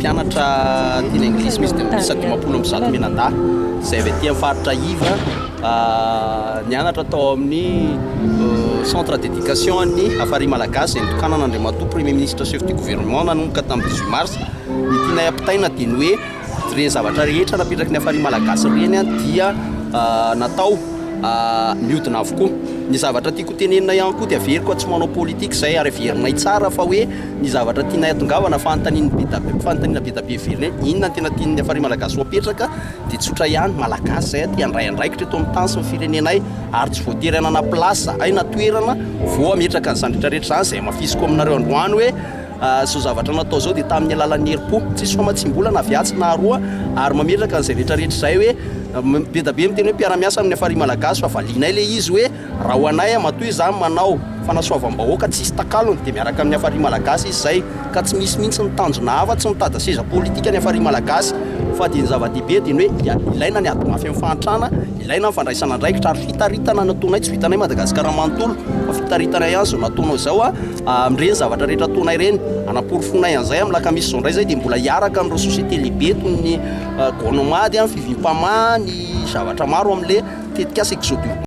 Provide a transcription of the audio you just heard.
mpianatra teny anglisy misy dia sady 50 menada zay avy aty amin'ny faritra Iva nianatra tao amin'ny centre d'éducation ny Afary Malagasy izay nitokanana Andriamatoa premier ministre chef du gouvernement nanomboka tamin'ny 18 mars itianay ampitaina dia ny hoe ireny zavatra rehetra napetraky ny Afary Malagasy ireny dia natao mihodina avokoa ny zavatra tiako tenenina ihany koa dia averiko tsy manao politique zay ary averinay tsara fa hoe ny zavatra tianay atongavana fanontaniana be da be verina inona tena tian'ny Afary Malagasy ho apetraka dia tsotra ihany malagasy zay ty andray andraikitra eto amin'ny tany sy ny firenenay ary tsy voatery hanana place aina toerana vao ametraka ny zandritra rehetra zany zay mafisiko aminareo androany hoe so zavatra natao zao dia tamin'ny alalan'ny herim-po tsisy famatsim-bola viatsy na roa ary mametraka an'izay rehetrarehetra zay hoe be da be miteny hoe mpiara-miasa amin'ny Afary Malagasy fa valinay le izy hoe raha ho anay matoy zany manao fanasoavam-bahoaka tsy isy takalony dia miaraka amin'ny Afary Malagasy izy zay ka tsy misy mihitsy ny tanjona hafa tsy mitady seza politika ny Afary Malagasy fa dia ny zava-dehibe dia ny hoe ilaina ny ady mafy amin'ny fahantrana ilaina ny fandraisana andraikitra ary fitaritana nataonay tsy vitanay Madagasikara manontolo fa fitaritana ihany zao nataonao zao amin'ireny zavatra rehetra ataonay ireny anaporofonay an'izay amin'ny lakamisy zao indray zay dia mbola hiaraka amin'ireo société lehibe toy ny gouvernement fivim-pamà ny zavatra maro amin'le tetika exodio